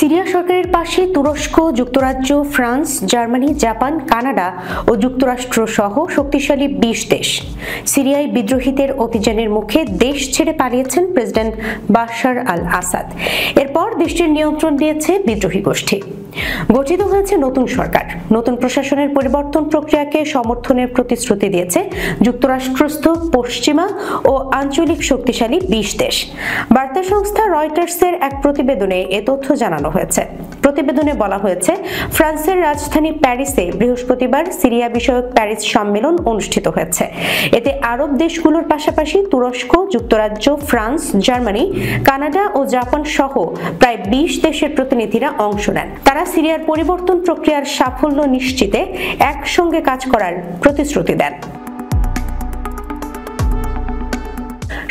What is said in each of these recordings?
Syria সরকারের পাশে তুরস্ক, যুক্তরাজ্য, ফ্রান্স, জার্মানি, জাপান, কানাডা ও যুক্তরাষ্ট্র সহ শক্তিশালী ২০ দেশ। সিরিয়ায় বিদ্রোহীদের অভিযানের মুখে দেশ ছেড়ে পালিয়েছেন প্রেসিডেন্ট বাশার আল আসাদ। এরপর দেশটির নিয়ন্ত্রণ নিয়েছে বিদ্রোহী গোষ্ঠী। গঠিত হয়েছে নতুন সরকার। নতুন প্রশাসনের পরিবর্তন প্রক্রিয়াকে সমর্থনের প্রতিশ্রুতি দিয়েছে যুক্তরাষ্ট্রস্থ পশ্চিমা ও আঞ্চলিক শক্তিশালী ২০ দেশ। বার্তা সংস্থা রয়টার্সের এক প্রতিবেদনে এ তথ্য জানানো হয়েছে। প্রতিবেদনে বলা হয়েছে, ফ্রান্সের রাজধানী প্যারিসে বৃহস্পতিবার সিরিয়া বিষয়ক প্যারিস সম্মেলন অনুষ্ঠিত হয়েছে। এতে আরব দেশগুলোর পাশাপাশি তুরস্ক, যুক্তরাজ্য, ফ্রান্স, জার্মানি, কানাডা ও জাপান সহ প্রায় ২০ দেশের প্রতিনিধিরা অংশ নেন। তারা সিরিয়ার পরিবর্তন প্রক্রিয়ার সাফল্য নিশ্চিতে একসঙ্গে কাজ করার প্রতিশ্রুতি দেন।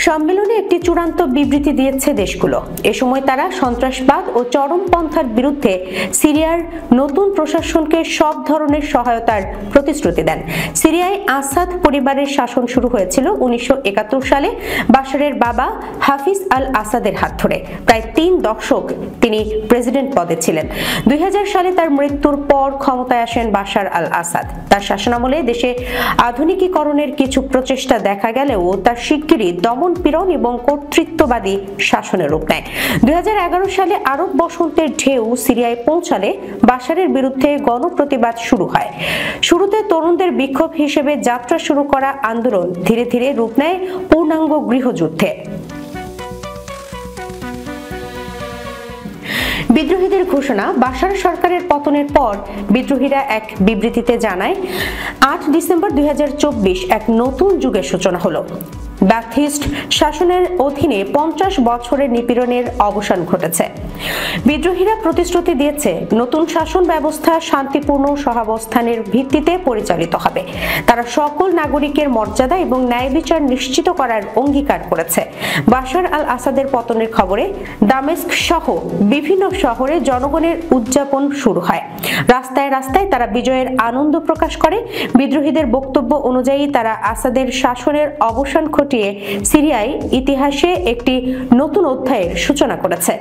সম্মেলনে একটি চূড়ান্ত বিবৃতি দিয়েছে দেশগুলো। এ সময় তারা সন্ত্রাসবাদ ও চরমপন্থার বিরুদ্ধে সিরিয়ার নতুন প্রশাসনকে সব ধরনের সহায়তার প্রতিশ্রুতি দেন। সিরিয়ায় আসাদ পরিবারের শাসন শুরু হয়েছিল ১৯৭১ সালে বাশারের বাবা হাফিজ আল আসাদের হাত ধরে। প্রায় ৩ দশক তিনি প্রেসিডেন্ট পদে ছিলেন। ২০০০ সালে তার মৃত্যুর পর ক্ষমতায় আসেন বাশার আল আসাদ। তার শাসনামলে দেশে আধুনিকীকরণের কিছু প্রচেষ্টা দেখা গেলেও তার শিগগিরই দমন-পীড়ন এবং কর্তৃত্ববাদী শাসনের রূপ নেয়। ২০১১ সালে আরব বসন্তের ঢেউ সিরিয়ায় পৌঁছালে বাশারের বিরুদ্ধে গণপ্রতিবাদ শুরু হয়। শুরুতে তরুণদের বিক্ষোভ হিসেবে যাত্রা শুরু করা আন্দোলন ধীরে ধীরে রূপ নেয় পূর্ণাঙ্গ গৃহযুদ্ধে। বিদ্রোহীদের ঘোষণা। বাশার সরকারের পতনের পর বিদ্রোহীরা এক বিবৃতিতে জানায়, ৮ ডিসেম্বর ২০২৪ এক নতুন যুগের সূচনা হলো। ব্যাথিস্ট শাসনের অধীনে ৫০ বছরের নিপীড়নের অবসান ঘটেছে। বিদ্রোহীরা প্রতিশ্রুতি দিয়েছে, নতুন শাসন ব্যবস্থা শান্তিপূর্ণ সহাবস্থানের ভিত্তিতে পরিচালিত হবে। তারা সকল নাগরিকের মর্যাদা এবং ন্যায় বিচার নিশ্চিত করার অঙ্গীকার করেছে। বাশার আল আসাদের পতনের খবরে দামেস্ক সহ বিভিন্ন শহরে জনগণের উদযাপন শুরু হয়। রাস্তায় রাস্তায় তারা বিজয়ের আনন্দ প্রকাশ করে। বিদ্রোহীদের বক্তব্য অনুযায়ী তারা আসাদের শাসনের অবসান ঘটিয়ে সিরিয়ায় ইতিহাসে একটি নতুন অধ্যায়ের সূচনা করেছে।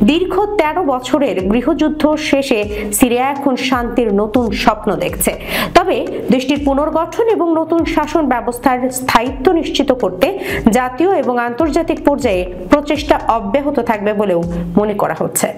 দীর্ঘ ১৩ বছরের গৃহযুদ্ধ শেষে সিরিয়া এখন শান্তির নতুন স্বপ্ন দেখছে। তবে দেশটির পুনর্গঠন এবং নতুন শাসন ব্যবস্থার স্থায়িত্ব নিশ্চিত করতে জাতীয় এবং আন্তর্জাতিক পর্যায়ে প্রচেষ্টা অব্যাহত থাকবে বলেও মনে করা হচ্ছে।